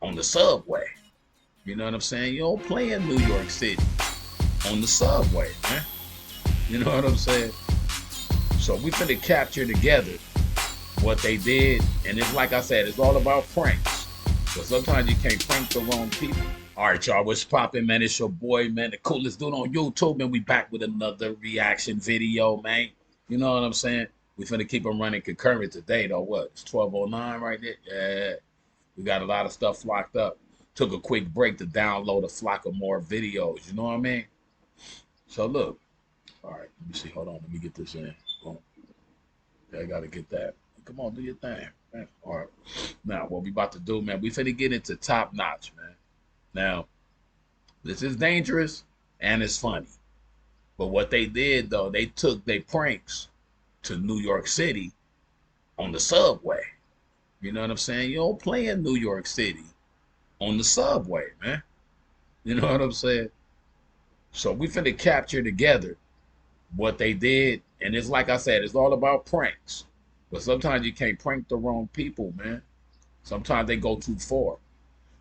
on the subway. You know what I'm saying? You don't play in New York City on the subway, man. You know what I'm saying? So we finna capture together what they did. And it's like I said, it's all about pranks. But sometimes you can't prank the wrong people. All right, y'all, what's poppin', man? It's your boy, man, the coolest dude on YouTube, and we back with another reaction video, man. You know what I'm saying? We finna keep them running concurrent today, though. What? It's 12:09 right there? Yeah. We got a lot of stuff locked up. Took a quick break to download a flock of more videos. You know what I mean? So, look. All right, let me see. Hold on. Let me get this in. Boom. Okay, I got to get that. Come on, do your thing, man. All right. Now, what we about to do, man, we finna get into Top Notch, man. Now, this is dangerous and it's funny. But what they did, though, they took their pranks to New York City on the subway. You know what I'm saying? You don't play in New York City on the subway, man. You know what I'm saying? So we finna capture together what they did. And it's like I said, it's all about pranks. But sometimes you can't prank the wrong people, man. Sometimes they go too far.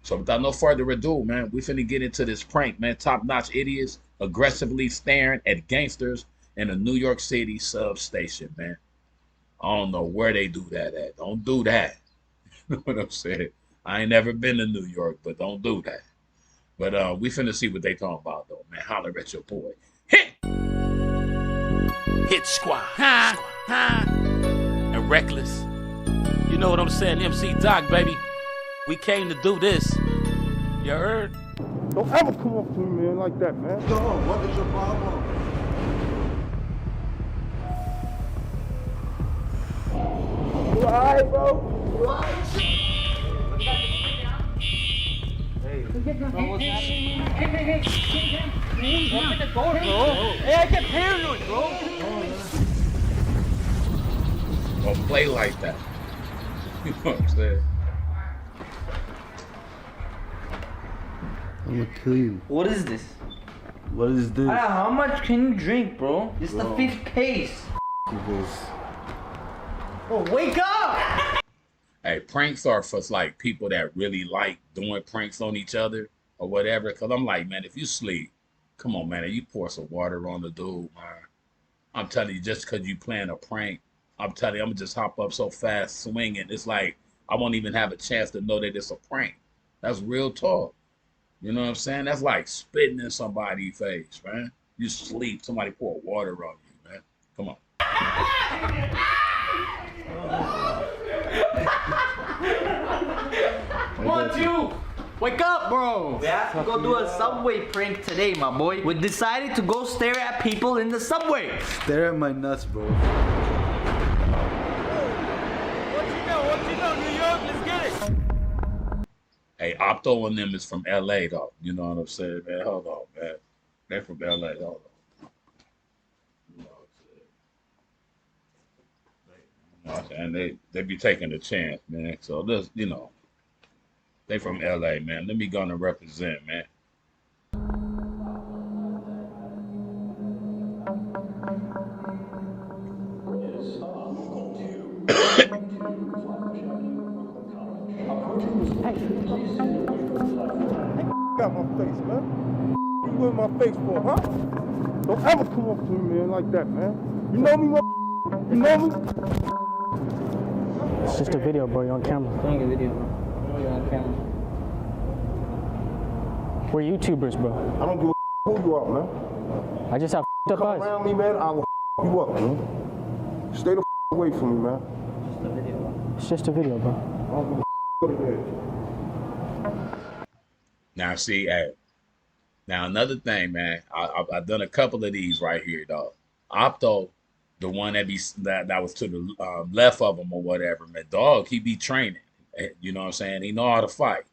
So without no further ado, man, we finna get into this prank, man. Top-notch idiots aggressively staring at gangsters in a New York City substation, man. I don't know where they do that at. Don't do that. You know what I'm saying? I ain't never been to New York, but don't do that. But we finna see what they talking about, though, man. Holler at your boy. Hit! Hit squad. Ha! Ha! And reckless. You know what I'm saying? MC Doc, baby. We came to do this. You heard? Don't ever come up to me, man, like that, man. Dog, what is your problem? You alright, bro? You alright? Open the door, bro. Hey, I get paranoid, bro. Don't play like that. You know what I'm saying? I'm gonna kill you. What is this? What is this? How much can you drink, bro? This is the 5th case. This. Oh, wake up! Hey, pranks are for like people that really like doing pranks on each other or whatever. Cause I'm like, man, if you sleep, come on, man, and you pour some water on the dude, man. I'm telling you, just cause you playing a prank, I'm telling you, I'm gonna just hop up so fast, swinging. It's like I won't even have a chance to know that it's a prank. That's real talk. You know what I'm saying? That's like spitting in somebody's face, man. You sleep, somebody pour water on you, man. Come on. Come on, you! Wake up, bro! We have to go do a subway prank today, my boy. We decided to go stare at people in the subway. Stare at my nuts, bro. What you know, New York? Let's get it! Hey, OPTO and them is from LA, though. You know what I'm saying, man? Hold on, man. They're from LA. Hold on. You know what I'm saying? And they be taking a chance, man. So this, you know, they from LA, man. Let me go and represent, man. Got my face, man. You in my face for, huh? Don't ever come up to me, man, like that, man. You know me, man? You know me? It's just a video, bro. You're on camera. Doing a video, bro. You're on camera. We're YouTubers, bro. I don't give a who you are, man. I just have up Come eyes. around me, man, I will you up, man. Stay the away from me, man. Just a video, bro. It's just a video, bro. I don't give a go to bed. Now, see, hey, now another thing, man. I've done a couple of these right here, dog. OPTO, the one that was to the left of him or whatever, man. Dog, he be training. You know what I'm saying? He know how to fight.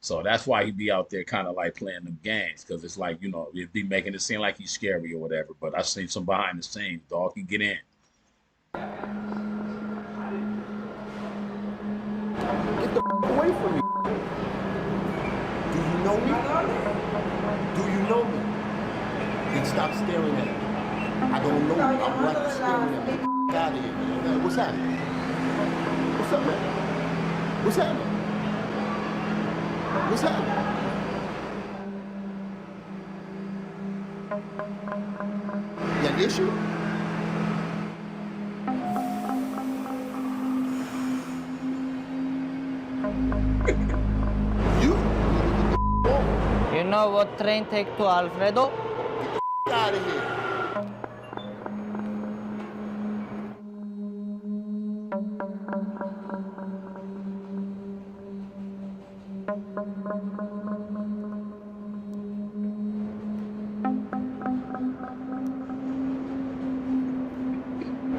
So that's why he be out there kind of like playing them games, because it's like, you know, it'd be making it seem like he's scary or whatever. But I seen some behind the scenes. Dog can get in. Get the away from me. Do you know me? Do you know me? Then stop staring at me. I don't know you. I'm like staring at me. Get out of here, man. What's happening? What's up, man? What's happening? What's happening? You got an issue? You know what train take to Alfredo? Get out of here.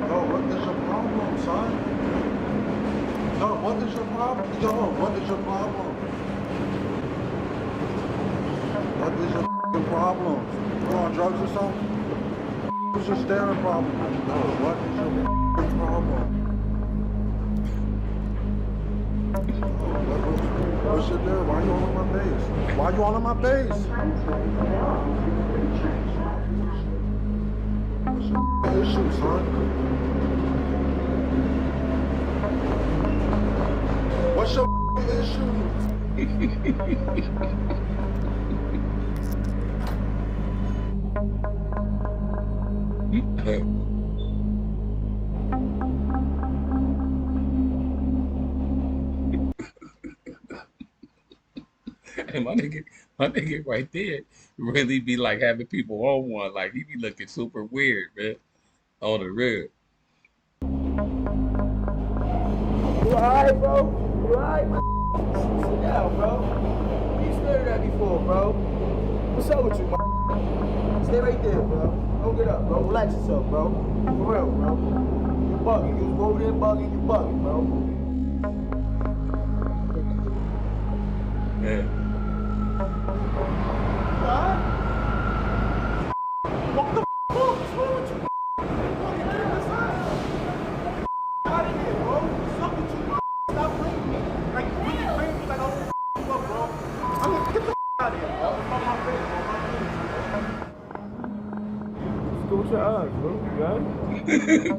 Yo, what is your problem, son? Yo, what is your problem? Yo, what is your problem? What is your f***ing problem? You on drugs or something? What's your staring problem? Yo, what is your f***ing problem? What's your deal? Why you all on my base? Why you all on my base? What's your f***ing issue, son? What's your issue? And my nigga right there really be like having people on one. Like he be looking super weird, man. On the real. You alright, bro? You alright, man? Sit down, bro. You stared at me for, bro. What's up with you, man? Stay right there, bro. Don't get up, bro. Relax yourself, bro. For real, bro. You bugging. You was over there bugging. You bugging, bro. Yeah. Alright? What the f*** What's wrong with you, man? Fucking camera, son. Out of here, bro. What's up with you, man? Stop playing me. Like, really playing me like I don't f*** you up, bro. I mean, get the f*** out of here, bro. It's not my face, bro. Just go with your eyes, bro. You got it?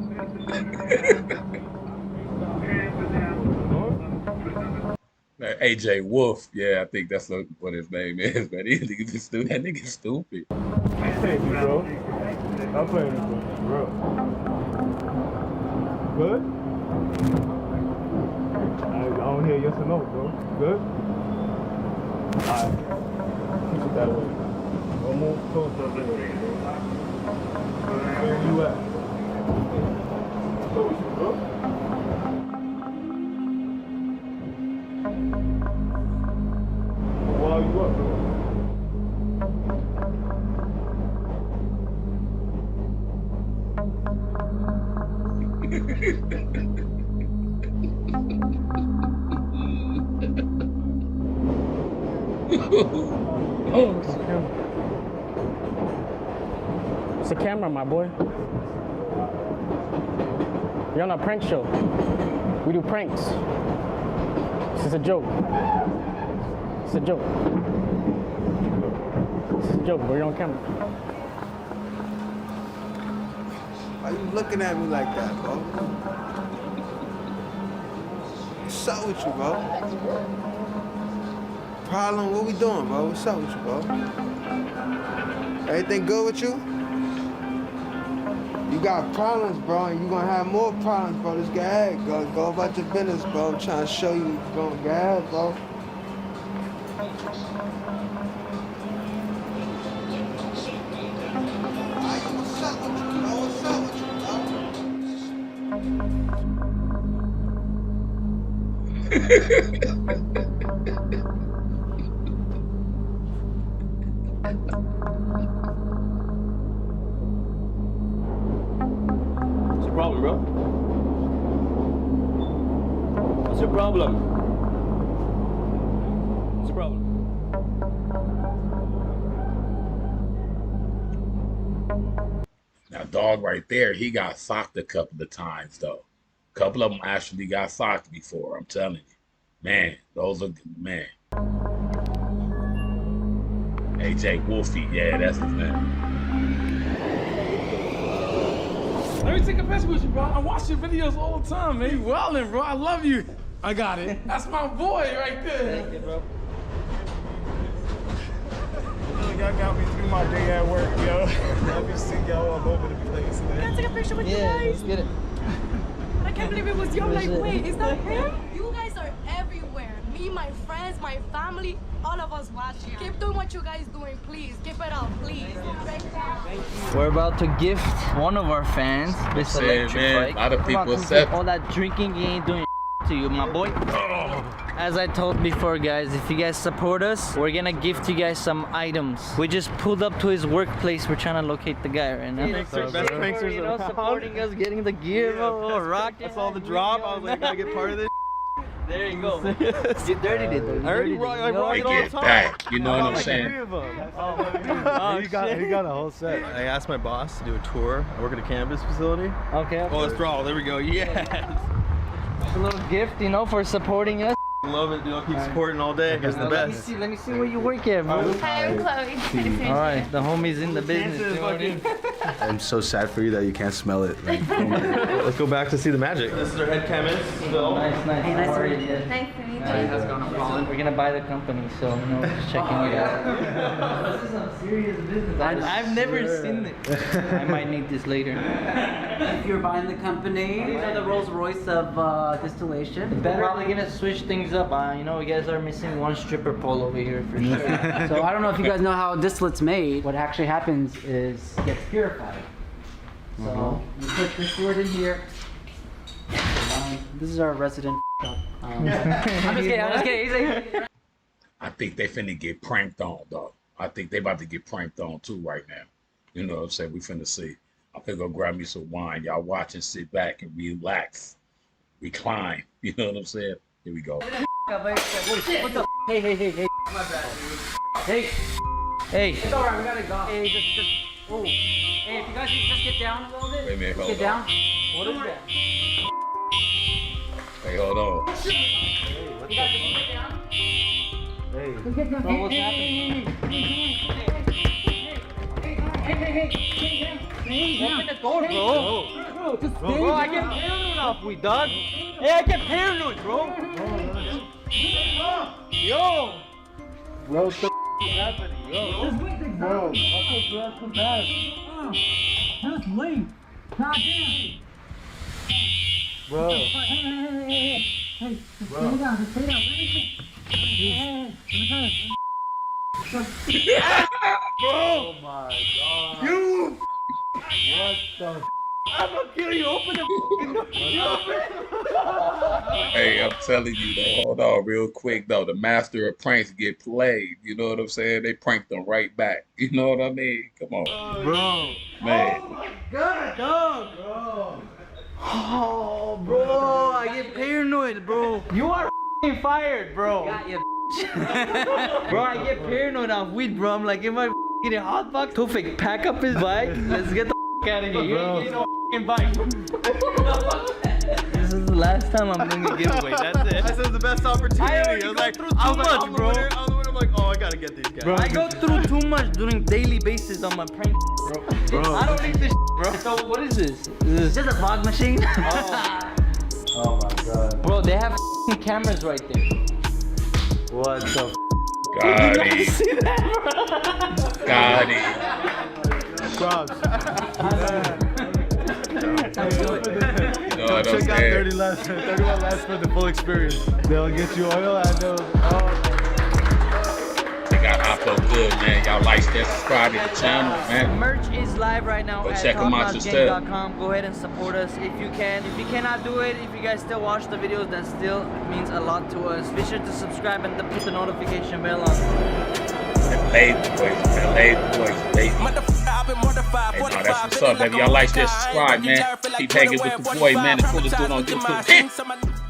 AJWOLFY, yeah, I think that's what his name is, man. That nigga stupid. Hey, bro. I'm playing this one, bro. Good? I don't hear yes or no, bro. Good? Alright. Keep it that way. Don't move close up there. Where you at? Go with you, bro. Why are you up, bro? It's a camera, my boy. You're on a prank show. We do pranks. This is a joke. It's a joke. It's a joke, bro. You're on camera. Why you looking at me like that, bro? What's up with you, bro? Problem? What we doing, bro? What's up with you, bro? Everything good with you? You got problems, bro, and you gonna have more problems, bro. Just go ahead, go about your business, bro. I'm trying to show you what's going to go ahead, bro. What's up with you, bro? What's up with you, What's your problem, bro? What's your problem? What's your problem? Now, dog right there, he got socked a couple of times, though. A couple of them actually got socked before, I'm telling you. Man, those are, man. AJWOLFY, yeah, that's his name. Let me take a picture with you, bro. I watch your videos all the time, man. You wildin', bro. I love you. I got it. That's my boy right there. Thank you, bro. y'all got me through my day at work, yo. I'll be seeing y'all all over the place, man. Can I take a picture with you guys? Let's get it. I can't believe it was you. I'm like, wait, is that him? You guys are everywhere. Me, my friends, my family, all of us watching. Keep doing what you guys doing, please. Keep it up, please. We're about to gift one of our fans this electric bike. A lot of people accept. All that drinking, he ain't doing to you, my boy. As I told before, guys, if you guys support us, we're gonna gift you guys some items. We just pulled up to his workplace. We're trying to locate the guy right now. Best pranksters, you know, supporting us, getting the gear, rocking. I saw the drop. I was like, I gotta get part of this. There you go. You dirtied it though. I already rock it all the Get time. back. You know what I'm saying? He got a whole set. I asked my boss to do a tour. I work at a cannabis facility. Okay. Oh, let's draw. There we go. Yes. A little gift, you know, for supporting us. Love it, dude. I'll keep supporting all day. It's the best. Let me see where you work at, bro. Hi, I'm Chloe. All right, the homie's in the business. I'm so sad for you that you can't smell it. Like, Let's go back to see the magic. This is our head chemist, Phil. Nice. Hey, nice to meet you. Nice to meet you. How's it going? We're gonna buy the company, so you know, just checking it out. This is some serious business. I've never seen it. I might need this later. If you're buying the company, these are the Rolls Royce of distillation. We're probably gonna switch things up. You know, you guys are missing one stripper pole over here for sure. So I don't know if you guys know how distillate's made. What actually happens is it gets purified. So you put this word in here. This is our resident. I'm just kidding. I think they finna get pranked on, dog. I think they about to get pranked on too right now. You know what I'm saying? We finna see. I'm finna go grab me some wine. Y'all watch and sit back and relax. Recline. You know what I'm saying? Here we go. What's up? Hey. My bad, dude. Hey. It's alright, we gotta go. Hey, just. Oh. Hey, if you guys just get down a little bit. Wait a minute, hold get down. What is that? Hey, hold on. You guys just get down. Hey. Bro, what's happening? Hey. Open the door, bro. Bro, I get paranoid off we, dog. Hey, I get paranoid, bro. Yo. Bro, what the is happening? Yo. Bro, I feel bad for bad. That's late. God damn. Bro. Hey. Just stay down. Oh my god. You! What the I'm gonna kill you. Open the Hey, I'm telling you though, hold on real quick though. The master of pranks get played. You know what I'm saying? They pranked them right back. You know what I mean? Come on. Bro. Man. Oh my god, dog. Bro. Oh, bro, I get paranoid, bro. You are fired, bro. Got you. Bro, I get paranoid off weed, bro. I'm like, am I getting a hot box? Tofik, pack up his bike. Let's get the out of here. You ain't getting no bike. This is the last time I'm doing a giveaway. That's it. This is the best opportunity. I was like, I'm like, oh, I gotta get these guys. Bro, I go through too much doing daily basis on my prank, bro. I don't need this, bro. So what is this? Is this a fog machine? Oh my god. Bro, they have cameras right there. What the Got Did you it. see that, bro? Got it. props? You know what I'm Check out saying? 31 last for the full experience. They'll get you oil and they'll. Oh. They got OPTO good, man. Y'all like that, subscribe to the channel, man. Merch is live right now Go at check 'em out yourself. TOPNOTCHgang.com. Go ahead and support us if you can. If you cannot do it, if you guys still watch the videos, that still means a lot to us. Be sure to subscribe and put the notification bell on. Hey, no, that's what's up, baby. Y'all like that, subscribe, man. Keep hanging with the boy, man. The coolest dude on YouTube.